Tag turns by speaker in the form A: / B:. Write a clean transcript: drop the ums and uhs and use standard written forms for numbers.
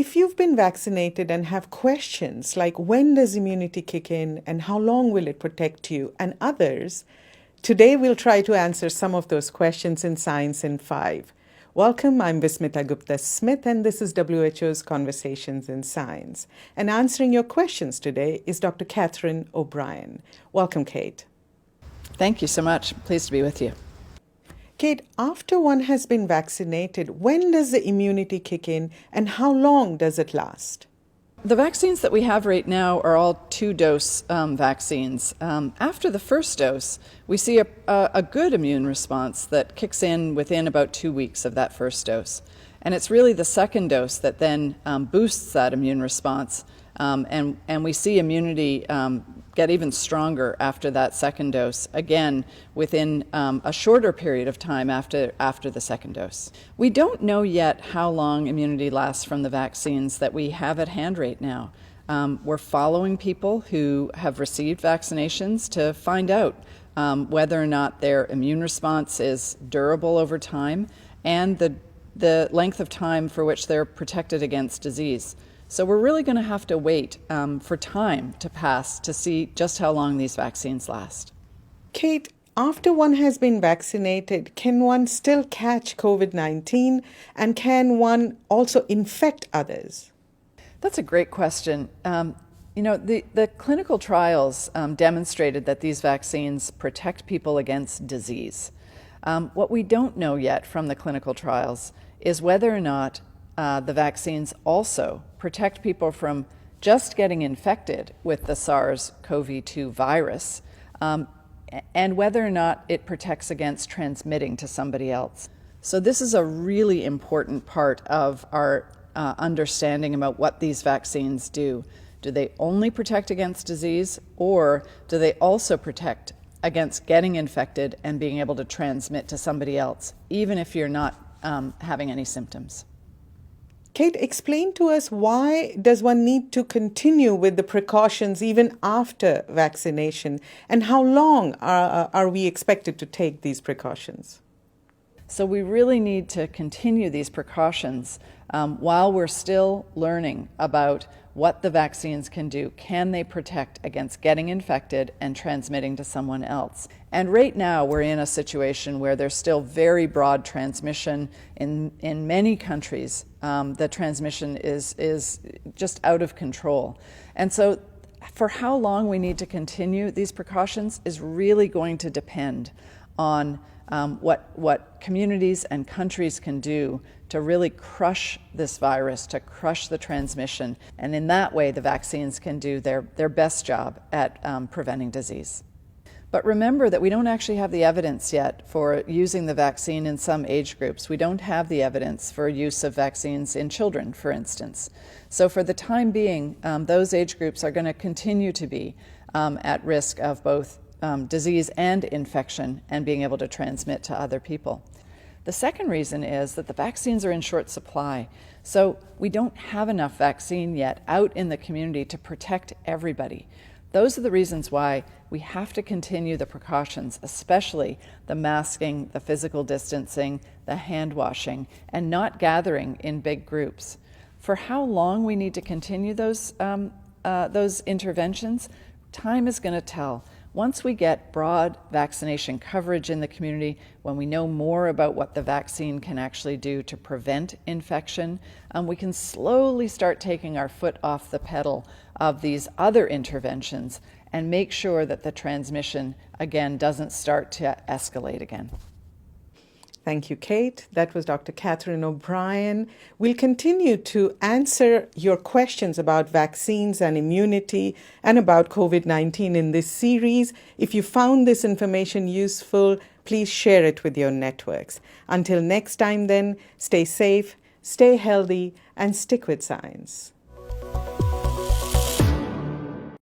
A: if you've been vaccinated and have questions like when does immunity kick in and how long will it protect you and others, today we'll try to answer some of those questions in Science in 5. Welcome, I'm Vismita Gupta-Smith and this is WHO's Conversations in Science. And answering your questions today is Dr. Catherine O'Brien. Welcome, Kate.
B: Thank you so much. Pleased to be with you.
A: Kate, after one has been vaccinated, when does the immunity kick in and how long does it last?
B: The vaccines that we have right now are all two-dose vaccines. After the first dose, we see a good immune response that kicks in within about 2 weeks of that first dose. And it's really the second dose that then boosts that immune response. And we see immunity get even stronger after that second dose, again, within a shorter period of time after the second dose. We don't know yet how long immunity lasts from the vaccines that we have at hand right now. We're following people who have received vaccinations to find out whether or not their immune response is durable over time and the length of time for which they're protected against disease. So we're really going to have to wait for time to pass to see just how long these vaccines last.
A: Kate, after one has been vaccinated, can one still catch COVID-19 and can one also infect others?
B: That's a great question. The clinical trials demonstrated that these vaccines protect people against disease. What we don't know yet from the clinical trials is whether or not the vaccines also protect people from just getting infected with the SARS-CoV-2 virus, and whether or not it protects against transmitting to somebody else. So this is a really important part of our understanding about what these vaccines do. Do they only protect against disease, or do they also protect against getting infected and being able to transmit to somebody else, even if you're not having any symptoms?
A: Kate, explain to us, why does one need to continue with the precautions even after vaccination, and how long are we expected to take these precautions?
B: So we really need to continue these precautions while we're still learning about what the vaccines can do. Can they protect against getting infected and transmitting to someone else? And right now we're in a situation where there's still very broad transmission in many countries. The transmission is just out of control. And so for how long we need to continue these precautions is really going to depend on what communities and countries can do to really crush this virus, to crush the transmission. And in that way, the vaccines can do their best job at preventing disease. But remember that we don't actually have the evidence yet for using the vaccine in some age groups. We don't have the evidence for use of vaccines in children, for instance. So for the time being, those age groups are going to continue to be at risk of both disease and infection and being able to transmit to other people. The second reason is that the vaccines are in short supply. So we don't have enough vaccine yet out in the community to protect everybody. Those are the reasons why we have to continue the precautions, especially the masking, the physical distancing, the hand washing, and not gathering in big groups. For how long we need to continue those interventions, time is going to tell. Once we get broad vaccination coverage in the community, when we know more about what the vaccine can actually do to prevent infection, we can slowly start taking our foot off the pedal of these other interventions and make sure that the transmission, again, doesn't start to escalate again.
A: Thank you, Kate. That was Dr. Catherine O'Brien. We'll continue to answer your questions about vaccines and immunity and about COVID-19 in this series. If you found this information useful, please share it with your networks. Until next time then, stay safe, stay healthy, and stick with science.